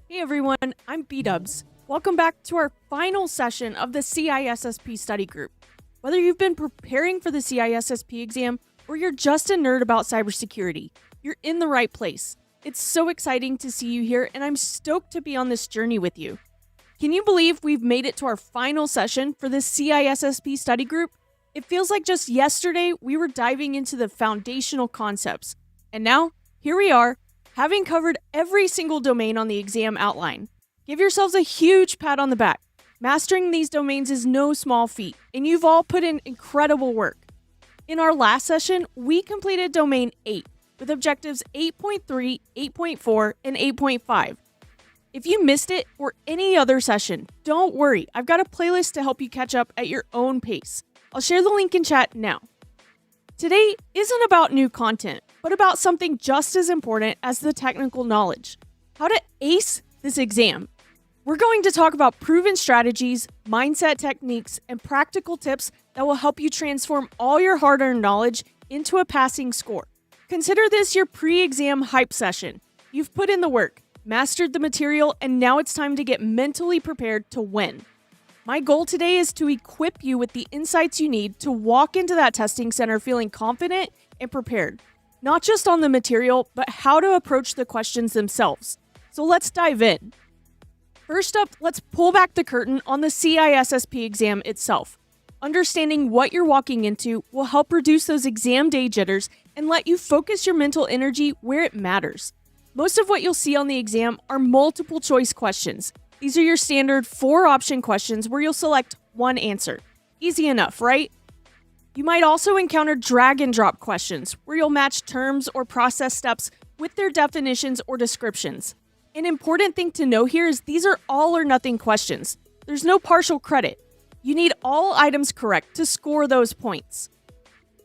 Hey everyone, I'm B-Dubs. Welcome back to our final session of the CISSP Study Group. Whether you've been preparing for the CISSP exam or you're just a nerd about cybersecurity, you're in the right place. It's so exciting to see you here, and I'm stoked to be on this journey with you. Can you believe we've made it to our final session for the CISSP Study Group? It feels like just yesterday we were diving into the foundational concepts, and now here we are, having covered every single domain on the exam outline. Give yourselves a huge pat on the back. Mastering these domains is no small feat, and you've all put in incredible work. In our last session, we completed Domain 8 with objectives 8.3, 8.4, and 8.5. If you missed it or any other session, don't worry, I've got a playlist to help you catch up at your own pace. I'll share the link in chat now. Today isn't about new content, but about something just as important as the technical knowledge: how to ace this exam. We're going to talk about proven strategies, mindset techniques, and practical tips that will help you transform all your hard-earned knowledge into a passing score. Consider this your pre-exam hype session. You've put in the work, mastered the material, and now it's time to get mentally prepared to win. My goal today is to equip you with the insights you need to walk into that testing center feeling confident and prepared, not just on the material, but how to approach the questions themselves. So let's dive in. First up, let's pull back the curtain on the CISSP exam itself. Understanding what you're walking into will help reduce those exam day jitters and let you focus your mental energy where it matters. Most of what you'll see on the exam are multiple choice questions. These are your standard 4-option questions where you'll select one answer. Easy enough, right? You might also encounter drag and drop questions where you'll match terms or process steps with their definitions or descriptions. An important thing to know here is these are all or nothing questions. There's no partial credit. You need all items correct to score those points.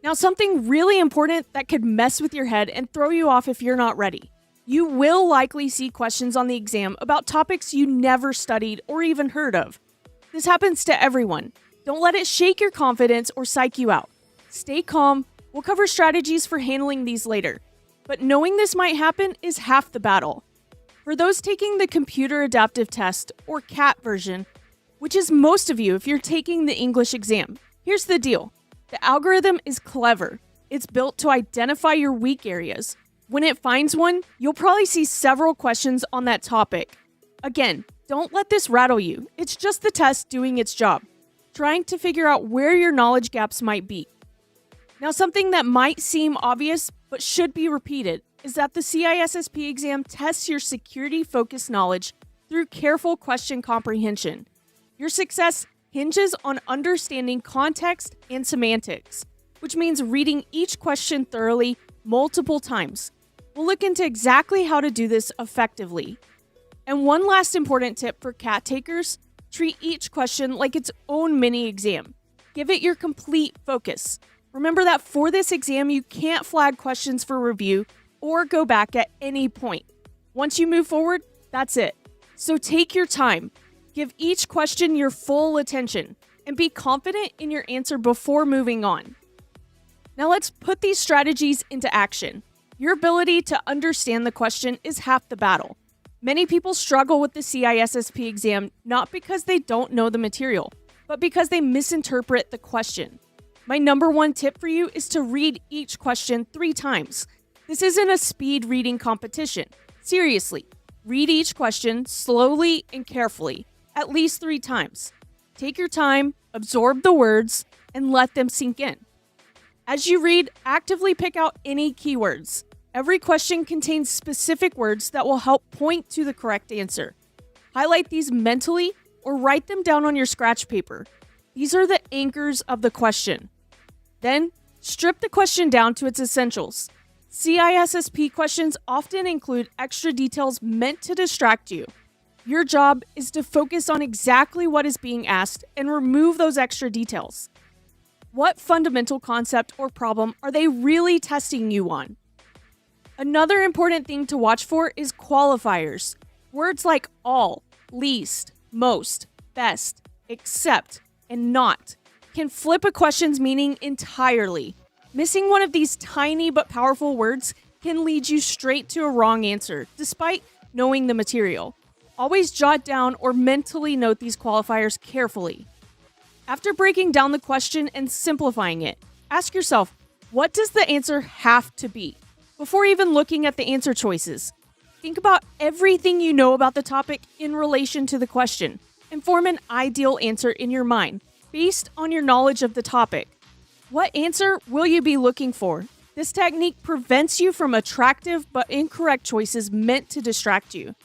Now, something really important that could mess with your head and throw you off if you're not ready. You will likely see questions on the exam about topics you never studied or even heard of. This happens to everyone. Don't let it shake your confidence or psych you out. Stay calm. We'll cover strategies for handling these later. But knowing this might happen is half the battle. For those taking the Computer Adaptive Test, or CAT version, which is most of you if you're taking the English exam, here's the deal. The algorithm is clever. It's built to identify your weak areas. When it finds one, you'll probably see several questions on that topic. Again, don't let this rattle you. It's just the test doing its job, trying to figure out where your knowledge gaps might be. Now, something that might seem obvious but should be repeated is that the CISSP exam tests your security-focused knowledge through careful question comprehension. Your success hinges on understanding context and semantics, which means reading each question thoroughly multiple times. We'll look into exactly how to do this effectively. And one last important tip for CAT takers: treat each question like its own mini exam. Give it your complete focus. Remember that for this exam, you can't flag questions for review or go back at any point. Once you move forward, that's it. So take your time. Give each question your full attention and be confident in your answer before moving on. Now let's put these strategies into action. Your ability to understand the question is half the battle. Many people struggle with the CISSP exam not because they don't know the material, but because they misinterpret the question. My number one tip for you is to read each question 3 times. This isn't a speed reading competition. Seriously, read each question slowly and carefully, at least 3 times. Take your time, absorb the words, and let them sink in. As you read, actively pick out any keywords. Every question contains specific words that will help point to the correct answer. Highlight these mentally or write them down on your scratch paper. These are the anchors of the question. Then, strip the question down to its essentials. CISSP questions often include extra details meant to distract you. Your job is to focus on exactly what is being asked and remove those extra details. What fundamental concept or problem are they really testing you on? Another important thing to watch for is qualifiers. Words like all, least, most, best, except, and not can flip a question's meaning entirely. Missing one of these tiny but powerful words can lead you straight to a wrong answer, despite knowing the material. Always jot down or mentally note these qualifiers carefully. After breaking down the question and simplifying it, ask yourself, what does the answer have to be? Before even looking at the answer choices, think about everything you know about the topic in relation to the question and form an ideal answer in your mind based on your knowledge of the topic. What answer will you be looking for? This technique prevents you from attractive but incorrect choices meant to distract you.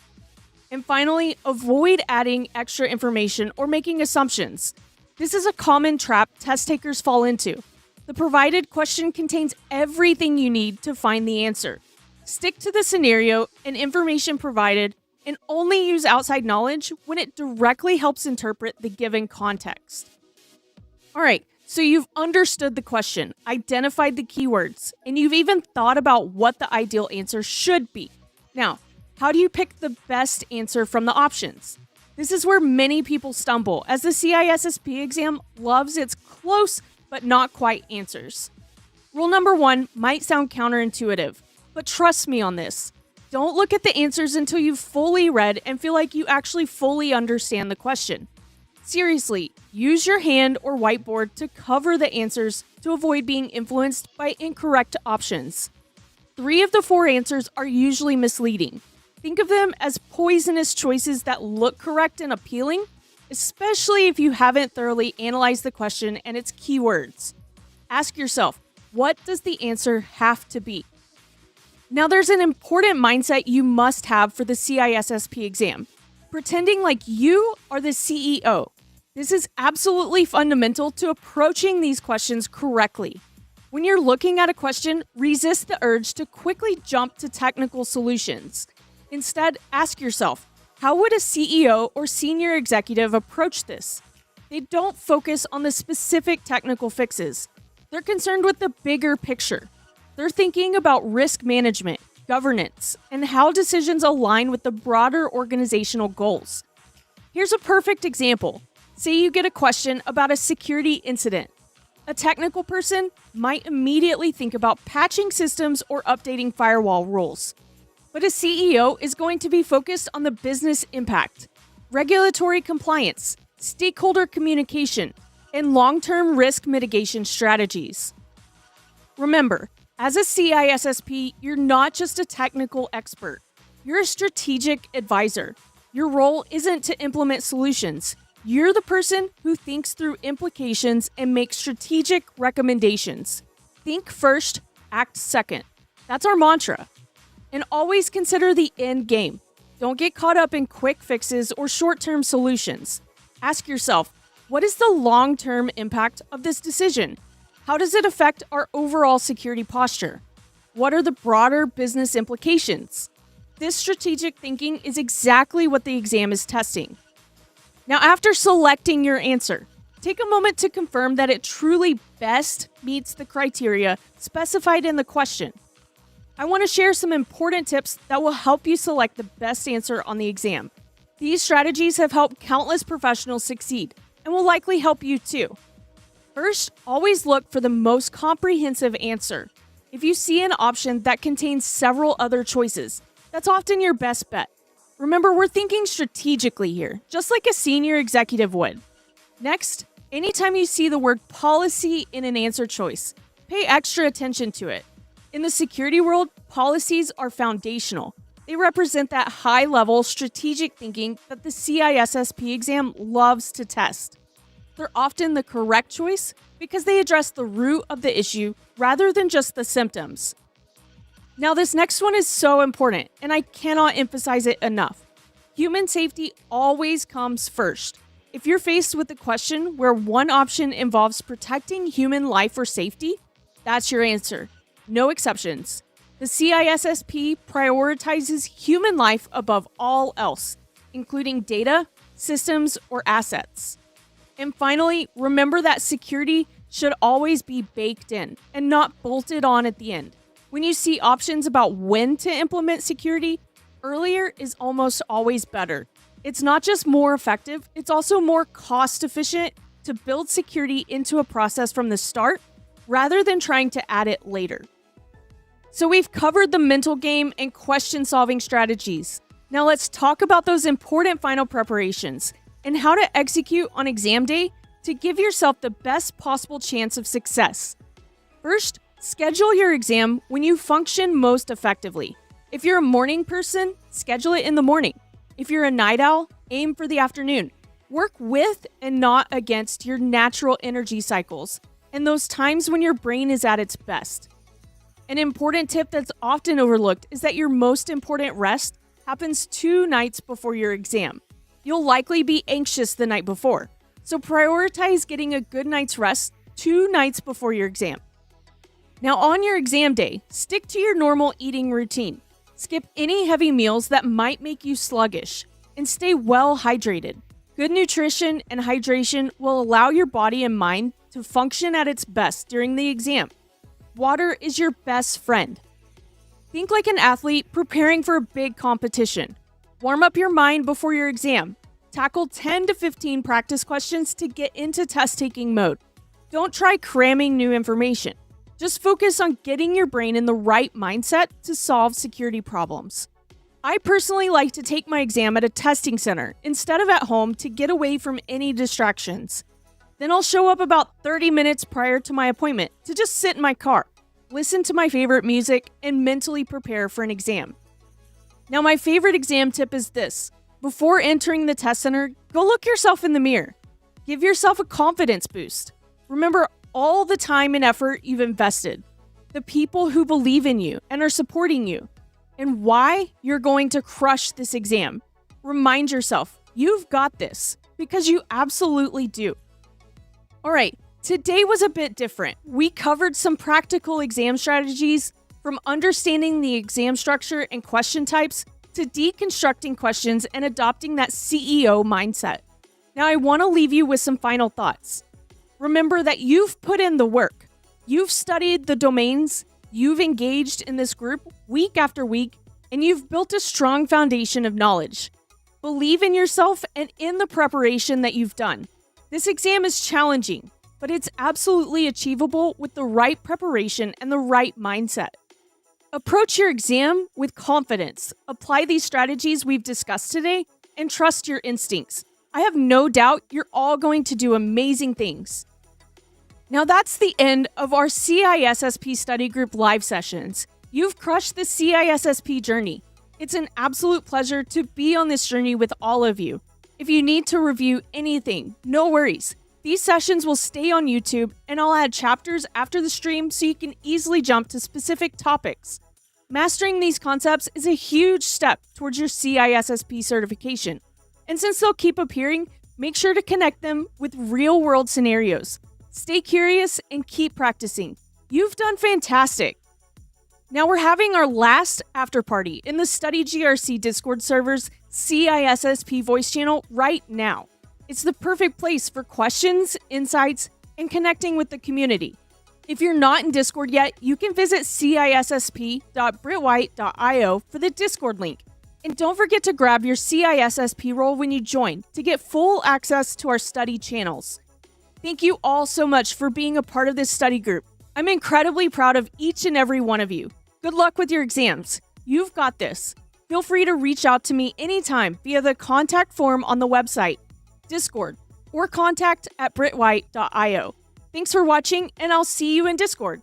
And finally, avoid adding extra information or making assumptions. This is a common trap test takers fall into. The provided question contains everything you need to find the answer. Stick to the scenario and information provided, and only use outside knowledge when it directly helps interpret the given context. All right, so you've understood the question, identified the keywords, and you've even thought about what the ideal answer should be. Now, how do you pick the best answer from the options? This is where many people stumble, as the CISSP exam loves its close but not quite answers. Rule number 1 might sound counterintuitive, but trust me on this. Don't look at the answers until you've fully read and feel like you actually fully understand the question. Seriously, use your hand or whiteboard to cover the answers to avoid being influenced by incorrect options. 3 of the 4 answers are usually misleading. Think of them as poisonous choices that look correct and appealing, especially if you haven't thoroughly analyzed the question and its keywords. Ask yourself, what does the answer have to be? Now, there's an important mindset you must have for the CISSP exam: pretending like you are the CEO. This is absolutely fundamental to approaching these questions correctly. When you're looking at a question, resist the urge to quickly jump to technical solutions. Instead, ask yourself, how would a CEO or senior executive approach this? They don't focus on the specific technical fixes. They're concerned with the bigger picture. They're thinking about risk management, governance, and how decisions align with the broader organizational goals. Here's a perfect example. Say you get a question about a security incident. A technical person might immediately think about patching systems or updating firewall rules. But a CEO is going to be focused on the business impact, regulatory compliance, stakeholder communication, and long-term risk mitigation strategies. Remember, as a CISSP, you're not just a technical expert. You're a strategic advisor. Your role isn't to implement solutions. You're the person who thinks through implications and makes strategic recommendations. Think first, act second. That's our mantra. And always consider the end game. Don't get caught up in quick fixes or short-term solutions. Ask yourself, what is the long-term impact of this decision? How does it affect our overall security posture? What are the broader business implications? This strategic thinking is exactly what the exam is testing. Now, after selecting your answer, take a moment to confirm that it truly best meets the criteria specified in the question. I want to share some important tips that will help you select the best answer on the exam. These strategies have helped countless professionals succeed and will likely help you too. First, always look for the most comprehensive answer. If you see an option that contains several other choices, that's often your best bet. Remember, we're thinking strategically here, just like a senior executive would. Next, anytime you see the word policy in an answer choice, pay extra attention to it. In the security world, policies are foundational. They represent that high-level strategic thinking that the CISSP exam loves to test. They're often the correct choice because they address the root of the issue rather than just the symptoms. Now, this next one is so important, and I cannot emphasize it enough. Human safety always comes first. If you're faced with a question where one option involves protecting human life or safety, that's your answer. No exceptions. The CISSP prioritizes human life above all else, including data, systems, or assets. And finally, remember that security should always be baked in and not bolted on at the end. When you see options about when to implement security, earlier is almost always better. It's not just more effective, it's also more cost efficient to build security into a process from the start rather than trying to add it later. So we've covered the mental game and question-solving strategies. Now let's talk about those important final preparations and how to execute on exam day to give yourself the best possible chance of success. First, schedule your exam when you function most effectively. If you're a morning person, schedule it in the morning. If you're a night owl, aim for the afternoon. Work with and not against your natural energy cycles and those times when your brain is at its best. An important tip that's often overlooked is that your most important rest happens 2 nights before your exam. You'll likely be anxious the night before, so prioritize getting a good night's rest 2 nights before your exam. Now on your exam day, stick to your normal eating routine. Skip any heavy meals that might make you sluggish, and stay well hydrated. Good nutrition and hydration will allow your body and mind to function at its best during the exam. Water is your best friend. Think like an athlete preparing for a big competition. Warm up your mind before your exam. Tackle 10 to 15 practice questions to get into test-taking mode. Don't try cramming new information. Just focus on getting your brain in the right mindset to solve security problems. I personally like to take my exam at a testing center instead of at home to get away from any distractions. Then I'll show up about 30 minutes prior to my appointment to just sit in my car, listen to my favorite music, and mentally prepare for an exam. Now, my favorite exam tip is this. Before entering the test center, go look yourself in the mirror. Give yourself a confidence boost. Remember all the time and effort you've invested, the people who believe in you and are supporting you, and why you're going to crush this exam. Remind yourself, you've got this, because you absolutely do. All right, today was a bit different. We covered some practical exam strategies, from understanding the exam structure and question types to deconstructing questions and adopting that CEO mindset. Now, I want to leave you with some final thoughts. Remember that you've put in the work. You've studied the domains, you've engaged in this group week after week, and you've built a strong foundation of knowledge. Believe in yourself and in the preparation that you've done. This exam is challenging, but it's absolutely achievable with the right preparation and the right mindset. Approach your exam with confidence. Apply these strategies we've discussed today and trust your instincts. I have no doubt you're all going to do amazing things. Now that's the end of our CISSP Study Group live sessions. You've crushed the CISSP journey. It's an absolute pleasure to be on this journey with all of you. If you need to review anything, no worries. These sessions will stay on YouTube, and I'll add chapters after the stream so you can easily jump to specific topics. Mastering these concepts is a huge step towards your CISSP certification. And since they'll keep appearing, make sure to connect them with real-world scenarios. Stay curious and keep practicing. You've done fantastic. Now we're having our last after party in the Study GRC Discord server's CISSP voice channel right now. It's the perfect place for questions, insights, and connecting with the community. If you're not in Discord yet, you can visit cissp.britwhite.io for the Discord link. And don't forget to grab your CISSP role when you join to get full access to our study channels. Thank you all so much for being a part of this study group. I'm incredibly proud of each and every one of you. Good luck with your exams. You've got this. Feel free to reach out to me anytime via the contact form on the website, Discord, or contact@britwhite.io. Thanks for watching, and I'll see you in Discord.